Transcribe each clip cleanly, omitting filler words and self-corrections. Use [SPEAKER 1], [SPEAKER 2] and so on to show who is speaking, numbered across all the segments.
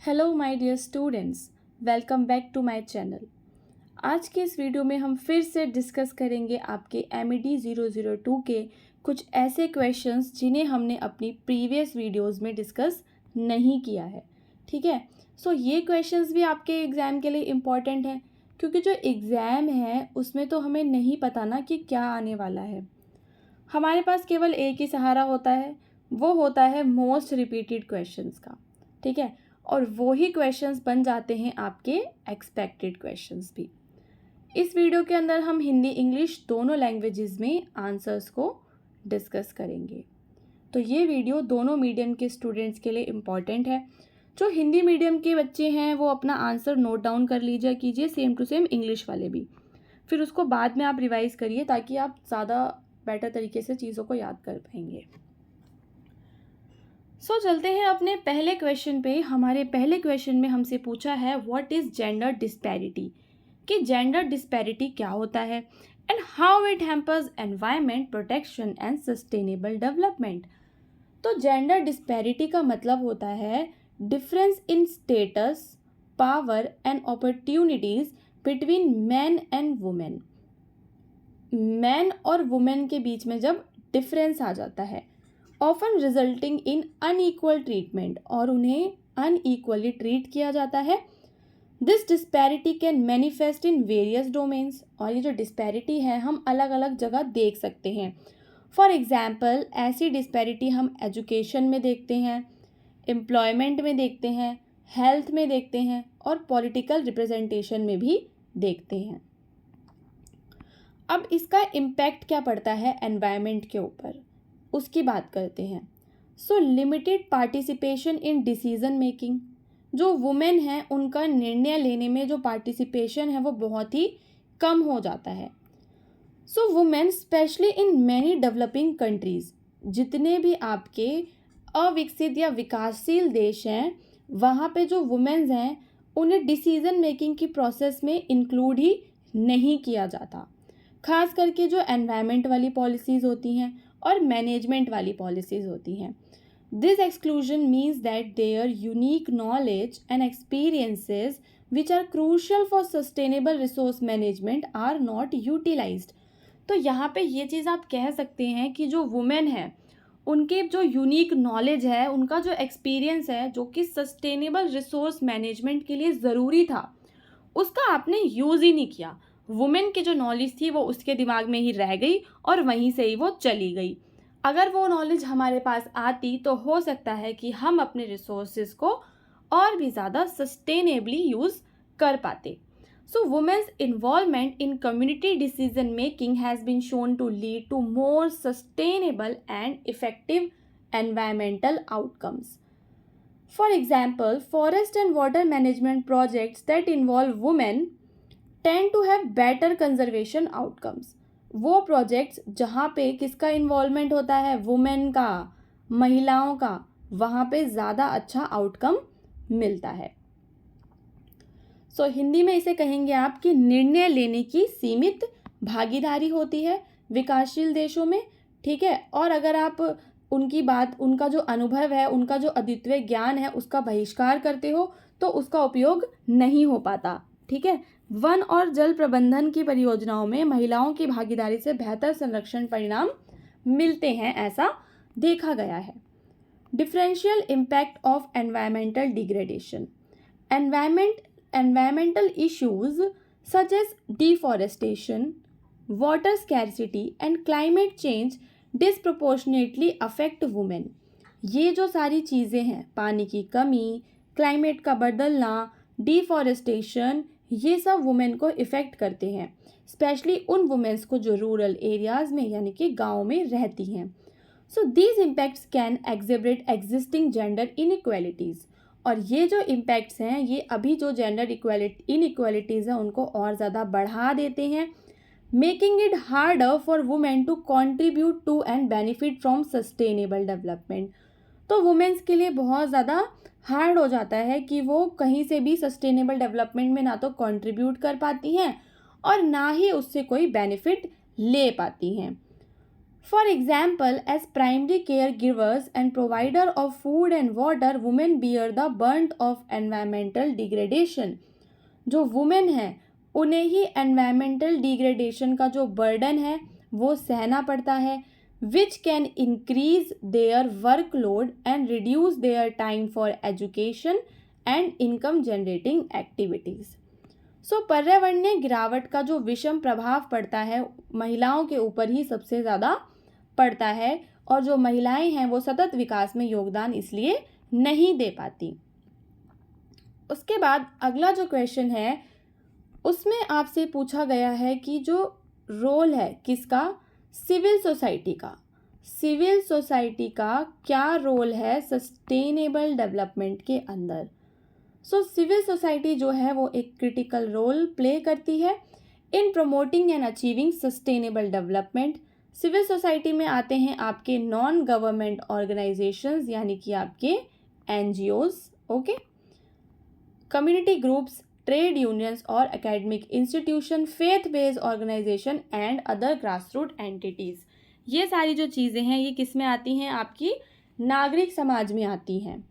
[SPEAKER 1] Hello my dear students, welcome back to my channel. आज के इस वीडियो में हम फिर से डिस्कस करेंगे आपके MED 002 के कुछ ऐसे क्वेश्चंस जिन्हें हमने अपनी प्रीवियस वीडियोस में डिस्कस नहीं किया है। ठीक है, सो ये क्वेश्चंस भी आपके एग्ज़ाम के लिए इम्पॉर्टेंट हैं, क्योंकि जो एग्ज़ाम है उसमें तो हमें नहीं पता ना कि क्या आने वाला है। हमारे पास केवल एक ही सहारा होता है, वो होता है मोस्ट रिपीटेड क्वेश्चंस का। ठीक है, और वो ही क्वेश्चंस बन जाते हैं आपके एक्सपेक्टेड क्वेश्चंस भी। इस वीडियो के अंदर हम हिंदी इंग्लिश दोनों लैंग्वेजेस में आंसर्स को डिस्कस करेंगे। तो ये वीडियो दोनों मीडियम के स्टूडेंट्स के लिए इम्पॉर्टेंट है। जो हिंदी मीडियम के बच्चे हैं वो अपना आंसर नोट डाउन कर लीजिए कीजिए, सेम टू सेम इंग्लिश वाले भी। फिर उसको बाद में आप रिवाइज़ करिए ताकि आप ज़्यादा बेटर तरीके से चीज़ों को याद कर पाएंगे। चलते हैं अपने पहले क्वेश्चन पे। हमारे पहले क्वेश्चन में हमसे पूछा है व्हाट इज़ जेंडर डिस्पैरिटी, कि जेंडर डिस्पैरिटी क्या होता है and how it hampers environment protection and sustainable development. तो जेंडर डिस्पैरिटी का मतलब होता है difference in status, power and opportunities between man and women. Man और वुमेन के बीच में जब डिफरेंस आ जाता है, often resulting in unequal treatment, और उन्हें अनईक्वली ट्रीट किया जाता है। This disparity can manifest in various domains, और ये जो डिस्पैरिटी है हम अलग अलग जगह देख सकते हैं। फॉर एग्जाम्पल, ऐसी डिस्पैरिटी हम एजुकेशन में देखते हैं, एम्प्लॉयमेंट में देखते हैं, हेल्थ में देखते हैं और पॉलिटिकल रिप्रेजेंटेशन में भी देखते हैं। अब इसका इम्पैक्ट क्या पड़ता है एनवायरनमेंट के ऊपर, उसकी बात करते हैं। Limited participation in decision making, जो वुमेन हैं उनका निर्णय लेने में जो पार्टिसिपेशन है वो बहुत ही कम हो जाता है। Women specially in many developing countries, जितने भी आपके अविकसित या विकासशील देश हैं वहाँ पे जो वुमेन्स हैं उन्हें डिसीजन मेकिंग की प्रोसेस में इंक्लूड ही नहीं किया जाता। खास करके जो एनवायरनमेंट वाली पॉलिसीज़ होती हैं और मैनेजमेंट वाली पॉलिसीज़ होती हैं। This exclusion means that their unique knowledge and experiences which are crucial for sustainable resource management are not utilized. तो यहाँ पे ये चीज़ आप कह सकते हैं कि जो वुमेन है उनके जो यूनिक नॉलेज है, उनका जो एक्सपीरियंस है जो कि सस्टेनेबल रिसोर्स मैनेजमेंट के लिए ज़रूरी था, उसका आपने यूज़ ही नहीं किया। वुमेन की जो नॉलेज थी वो उसके दिमाग में ही रह गई और वहीं से ही वो चली गई। अगर वो नॉलेज हमारे पास आती तो हो सकता है कि हम अपने रिसोर्सेज को और भी ज़्यादा सस्टेनेबली यूज़ कर पाते। Women's involvement in community decision making has been shown to lead to more sustainable and effective environmental outcomes. For example, forest and water management projects that involve women tend to have better conservation outcomes. वो projects जहाँ पे किसका involvement होता है, women का, महिलाओं का, वहाँ पे ज़्यादा अच्छा आउटकम मिलता है। हिंदी में इसे कहेंगे आप कि निर्णय लेने की सीमित भागीदारी होती है विकासशील देशों में। ठीक है, और अगर आप उनका जो अनुभव है, उनका जो अद्वितीय ज्ञान है उसका बहिष्कार करते हो तो उसका उपयोग नहीं हो पाता। ठीक है, वन और जल प्रबंधन की परियोजनाओं में महिलाओं की भागीदारी से बेहतर संरक्षण परिणाम मिलते हैं, ऐसा देखा गया है। Differential impact of environmental degradation. Environmental issues such as deforestation, water scarcity and climate change disproportionately affect women. ये जो सारी चीज़ें हैं, पानी की कमी, क्लाइमेट का बदलना, डिफॉरेस्टेशन, ये सब वुमेन को इफ़ेक्ट करते हैं, स्पेशली उन वुमेन्स को जो रूरल एरियाज़ में यानी कि गाँव में रहती हैं। These impacts can exhibit existing gender inequalities, और ये जो इम्पैक्ट्स हैं ये अभी जो जेंडर इनइक्वालिटीज़ हैं उनको और ज़्यादा बढ़ा देते हैं, making it harder for women to contribute to and benefit from sustainable development. तो वुमेन्स के लिए बहुत ज़्यादा हार्ड हो जाता है कि वो कहीं से भी सस्टेनेबल डेवलपमेंट में ना तो कॉन्ट्रीब्यूट कर पाती हैं और ना ही उससे कोई बेनिफिट ले पाती हैं। For example, as primary caregivers and provider of food and water, women bear the brunt of environmental degradation. जो वुमेन हैं उन्हें ही एनवायरमेंटल डिग्रेडेशन का जो बर्डन है वो सहना पड़ता है, which can increase their workload and reduce their time for education and income generating activities. So पर्यावरणीय गिरावट का जो विषम प्रभाव पड़ता है महिलाओं के ऊपर ही सबसे ज़्यादा पड़ता है, और जो महिलाएं हैं वो सतत विकास में योगदान इसलिए नहीं दे पाती. उसके बाद अगला जो क्वेश्चन है उसमें आपसे पूछा गया है कि जो रोल है किसका, सिविल सोसाइटी का. सिविल सोसाइटी का क्या रोल है सस्टेनेबल डेवलपमेंट के अंदर. सो सिविल सोसाइटी जो है वो एक क्रिटिकल रोल प्ले करती है in promoting and achieving sustainable development. Civil society में आते हैं आपके नॉन गवर्नमेंट ऑर्गेनाइजेशंस यानी कि आपके NGOs, okay, community groups, trade unions और academic institution, faith based organization and other grassroot entities. ये सारी जो चीज़ें हैं ये किस में आती हैं, आपकी नागरिक समाज में आती हैं.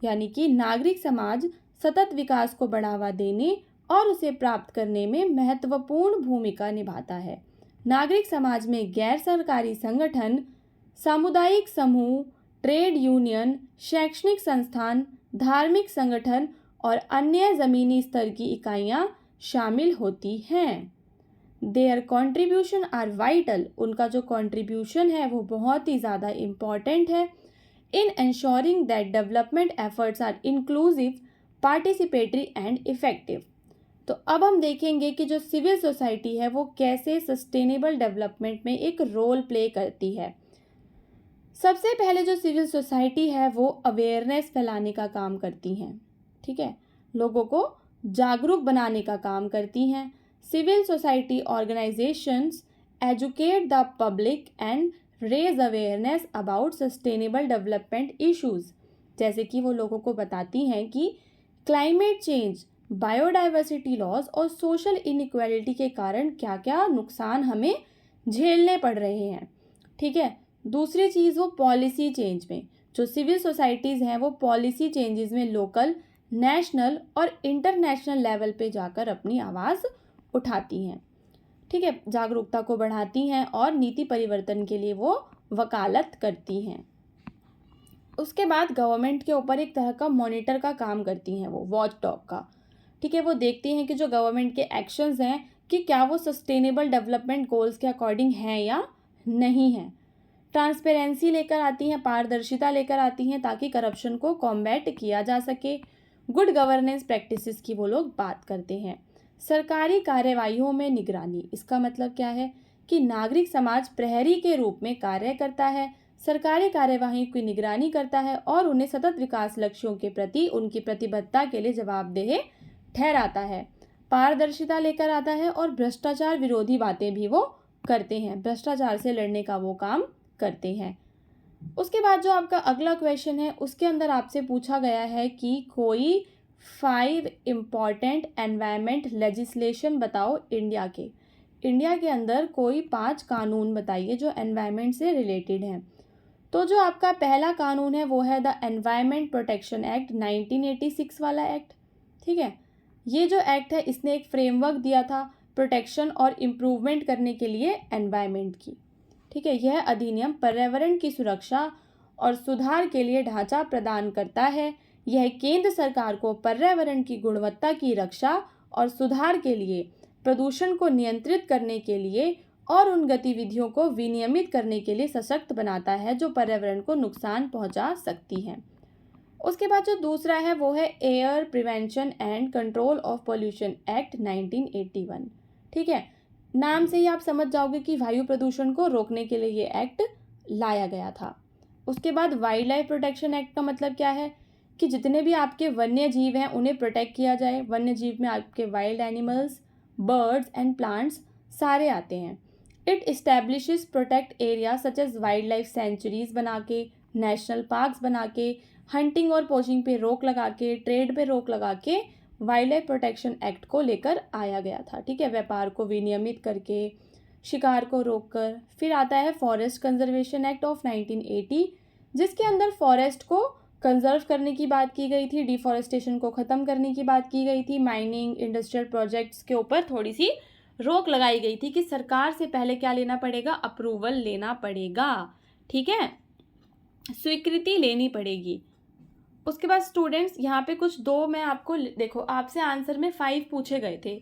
[SPEAKER 1] यानी कि नागरिक समाज सतत विकास को बढ़ावा देने और उसे प्राप्त करने में महत्वपूर्ण भूमिका निभाता है. नागरिक समाज में गैर सरकारी संगठन, सामुदायिक समूह, ट्रेड यूनियन, शैक्षणिक संस्थान, धार्मिक संगठन और अन्य ज़मीनी स्तर की इकाइयाँ शामिल होती हैं. Their contribution are vital. उनका जो कॉन्ट्रीब्यूशन है वो बहुत ही ज़्यादा इम्पॉर्टेंट है इन ensuring that development efforts are inclusive, participatory and effective. तो अब हम देखेंगे कि जो सिविल सोसाइटी है वो कैसे सस्टेनेबल डेवलपमेंट में एक रोल प्ले करती है. सबसे पहले जो सिविल सोसाइटी है वो अवेयरनेस फैलाने का काम करती हैं. ठीक है, लोगों को जागरूक बनाने का काम करती हैं. Civil society organisations educate the public and raise awareness about sustainable development issues. जैसे कि वो लोगों को बताती हैं कि क्लाइमेट चेंज, बायोडाइवर्सिटी लॉस और सोशल इनइक्वालिटी के कारण क्या क्या नुकसान हमें झेलने पड़ रहे हैं. ठीक है, दूसरी चीज़ वो पॉलिसी चेंज में, जो सिविल सोसाइटीज़ हैं वो पॉलिसी चेंजेस में लोकल, नेशनल और इंटरनेशनल लेवल पे जाकर अपनी आवाज़ उठाती हैं. ठीक है, जागरूकता को बढ़ाती हैं और नीति परिवर्तन के लिए वो वकालत करती हैं. उसके बाद गवर्नमेंट के ऊपर एक तरह का मॉनिटर का काम करती हैं, वो वॉच डॉग का. ठीक है, वो देखती हैं कि जो गवर्नमेंट के एक्शंस हैं कि क्या वो सस्टेनेबल डेवलपमेंट गोल्स के अकॉर्डिंग हैं या नहीं हैं. ट्रांसपेरेंसी लेकर आती हैं, पारदर्शिता लेकर आती हैं ताकि करप्शन को कॉम्बैट किया जा सके. गुड गवर्नेंस प्रैक्टिसेस की वो लोग बात करते हैं. सरकारी कार्यवाहियों में निगरानी. इसका मतलब क्या है कि नागरिक समाज प्रहरी के रूप में कार्य करता है, सरकारी कार्यवाही की निगरानी करता है और उन्हें सतत विकास लक्ष्यों के प्रति उनकी प्रतिबद्धता के लिए जवाबदेह ठहराता है. पारदर्शिता लेकर आता है और भ्रष्टाचार विरोधी बातें भी वो करते हैं. भ्रष्टाचार से लड़ने का वो काम करते हैं. उसके बाद जो आपका अगला क्वेश्चन है उसके अंदर आपसे पूछा गया है कि कोई 5 इम्पॉर्टेंट एनवायरमेंट लेजिस्लेशन बताओ इंडिया के. इंडिया के अंदर कोई 5 कानून बताइए जो एनवायरमेंट से रिलेटेड हैं. तो जो आपका पहला कानून है वो है द एनवायरमेंट प्रोटेक्शन एक्ट 1986 वाला एक्ट. ठीक है, ये जो एक्ट है इसने एक फ्रेमवर्क दिया था प्रोटेक्शन और इम्प्रूवमेंट करने के लिए एनवायरमेंट की. ठीक है, यह अधिनियम पर्यावरण की सुरक्षा और सुधार के लिए ढांचा प्रदान करता है. यह केंद्र सरकार को पर्यावरण की गुणवत्ता की रक्षा और सुधार के लिए, प्रदूषण को नियंत्रित करने के लिए और उन गतिविधियों को विनियमित करने के लिए सशक्त बनाता है जो पर्यावरण को नुकसान पहुंचा सकती हैं. उसके बाद जो दूसरा है वो है air prevention and control of pollution act 1981. ठीक है, नाम से ही आप समझ जाओगे कि वायु प्रदूषण को रोकने के लिए ये एक्ट लाया गया था. उसके बाद वाइल्ड लाइफ प्रोटेक्शन एक्ट का मतलब क्या है कि जितने भी आपके वन्य जीव हैं उन्हें प्रोटेक्ट किया जाए. वन्य जीव में आपके wild animals, birds and plants सारे आते हैं. It establishes protect area such as wild life sanctuaries बना के, नेशनल पार्क्स बना के, हंटिंग और पोचिंग पे रोक लगा के, ट्रेड पे रोक लगा के वाइल्ड लाइफ प्रोटेक्शन एक्ट को लेकर आया गया था. ठीक है, व्यापार को विनियमित करके, शिकार को रोककर। फिर आता है फॉरेस्ट कंजर्वेशन एक्ट ऑफ 1980, जिसके अंदर फॉरेस्ट को कंजर्व करने की बात की गई थी, डिफॉरेस्टेशन को ख़त्म करने की बात की गई थी, माइनिंग इंडस्ट्रियल प्रोजेक्ट्स के ऊपर थोड़ी सी रोक लगाई गई थी कि सरकार से पहले क्या लेना पड़ेगा, अप्रूवल लेना पड़ेगा, ठीक है, स्वीकृति लेनी पड़ेगी। उसके बाद स्टूडेंट्स यहाँ पे कुछ दो मैं आपको, देखो आपसे आंसर में 5 पूछे गए थे,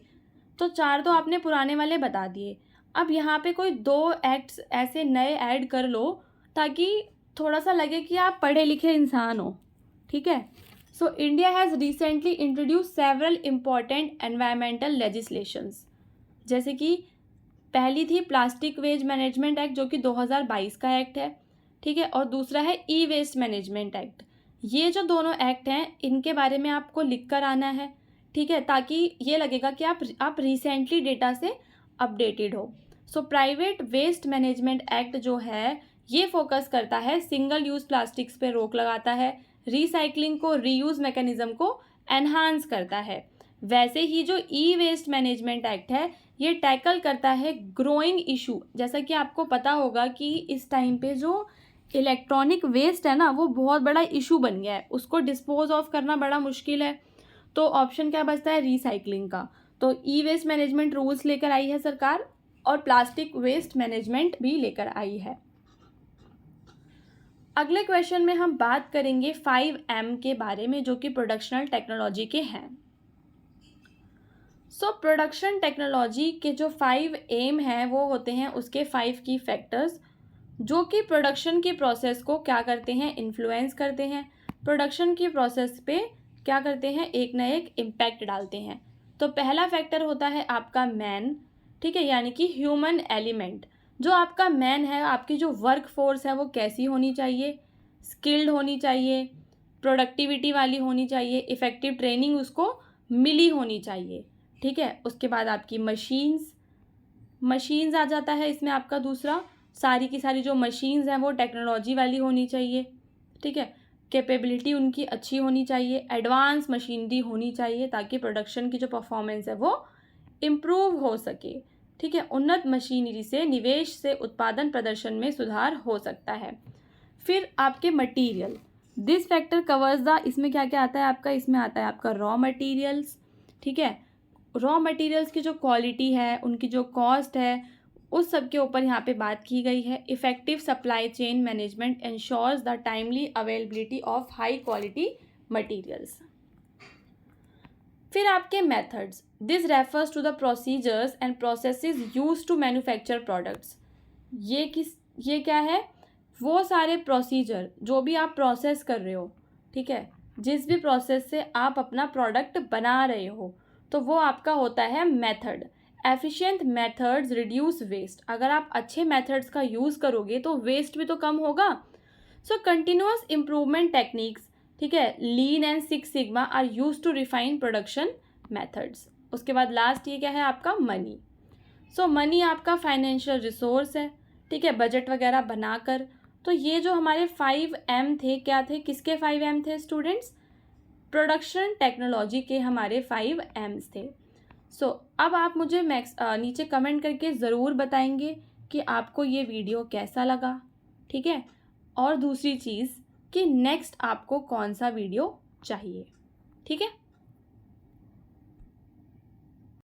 [SPEAKER 1] तो 4 तो आपने पुराने वाले बता दिए। अब यहाँ पे कोई 2 एक्ट्स ऐसे नए ऐड कर लो ताकि थोड़ा सा लगे कि आप पढ़े लिखे इंसान हो, ठीक है। So India has recently introduce several important environmental legislations, जैसे कि पहली थी प्लास्टिक वेस्ट मैनेजमेंट एक्ट जो कि 2022 का एक्ट है, ठीक है, और दूसरा है ई वेस्ट मैनेजमेंट एक्ट। ये जो दोनों एक्ट हैं इनके बारे में आपको लिख कर आना है, ठीक है, ताकि ये लगेगा कि आप रिसेंटली डेटा से अपडेटेड हो। So private waste management act जो है ये फोकस करता है सिंगल यूज़ प्लास्टिक्स पे रोक लगाता है, रिसाइकलिंग को, रीयूज़ मैकेनिज्म को एनहांस करता है। वैसे ही जो ई वेस्ट मैनेजमेंट एक्ट है ये टैकल करता है ग्रोइंग इशू, जैसा कि आपको पता होगा कि इस टाइम पे जो इलेक्ट्रॉनिक वेस्ट है ना वो बहुत बड़ा इशू बन गया है, उसको डिस्पोज ऑफ करना बड़ा मुश्किल है। तो ऑप्शन क्या बचता है, रिसाइकलिंग का। तो ई वेस्ट मैनेजमेंट रूल्स लेकर आई है सरकार और प्लास्टिक वेस्ट मैनेजमेंट भी लेकर आई है। अगले क्वेश्चन में हम बात करेंगे 5M के बारे में जो कि प्रोडक्शनल टेक्नोलॉजी के हैं। सो प्रोडक्शन टेक्नोलॉजी के जो 5 एम हैं वो होते हैं उसके 5 की फैक्टर्स जो कि प्रोडक्शन की प्रोसेस को क्या करते हैं, इन्फ्लुएंस करते हैं, प्रोडक्शन की प्रोसेस पे क्या करते हैं, एक ना एक इम्पैक्ट डालते हैं। तो पहला फैक्टर होता है आपका मैन, ठीक है, यानी कि ह्यूमन एलिमेंट। जो आपका मैन है, आपकी जो वर्क फोर्स है वो कैसी होनी चाहिए, स्किल्ड होनी चाहिए, प्रोडक्टिविटी वाली होनी चाहिए, इफ़ेक्टिव ट्रेनिंग उसको मिली होनी चाहिए, ठीक है। उसके बाद आपकी मशीन्स आ जाता है इसमें आपका दूसरा, सारी की सारी जो मशीन्स हैं वो टेक्नोलॉजी वाली होनी चाहिए, ठीक है, कैपेबिलिटी उनकी अच्छी होनी चाहिए, एडवांस मशीनरी होनी चाहिए ताकि प्रोडक्शन की जो परफॉर्मेंस है वो इम्प्रूव हो सके, ठीक है। उन्नत मशीनरी से, निवेश से उत्पादन प्रदर्शन में सुधार हो सकता है। फिर आपके material, this factor covers the, इसमें क्या क्या आता है आपका, इसमें आता है आपका रॉ मटीरियल्स, ठीक है। रॉ मटीरियल्स की जो क्वालिटी है, उनकी जो कॉस्ट है, उस सब के ऊपर यहाँ पे बात की गई है। Effective supply chain management ensures the timely availability of high quality materials. फिर आपके methods, this refers to the procedures and processes used to manufacture products. ये क्या है, वो सारे प्रोसीजर जो भी आप प्रोसेस कर रहे हो, ठीक है, जिस भी प्रोसेस से आप अपना प्रोडक्ट बना रहे हो, तो वो आपका होता है method. Efficient methods reduce waste, अगर आप अच्छे मेथड्स का यूज़ करोगे तो वेस्ट भी तो कम होगा। सो कंटिन्यूअस इम्प्रूवमेंट टेक्निक्स, ठीक है, lean and six sigma are use to refine production methods. उसके बाद लास्ट ये क्या है आपका मनी। सो मनी आपका फाइनेंशियल रिसोर्स है, ठीक है, बजट वगैरह बनाकर। तो ये जो हमारे 5M थे, क्या थे, किसके 5M थे स्टूडेंट्स, प्रोडक्शन टेक्नोलॉजी के हमारे 5Ms थे। सो अब आप मुझे नीचे कमेंट करके ज़रूर बताएंगे कि आपको ये वीडियो कैसा लगा, ठीक है, और दूसरी चीज़ कि नेक्स्ट आपको कौन सा वीडियो चाहिए, ठीक है।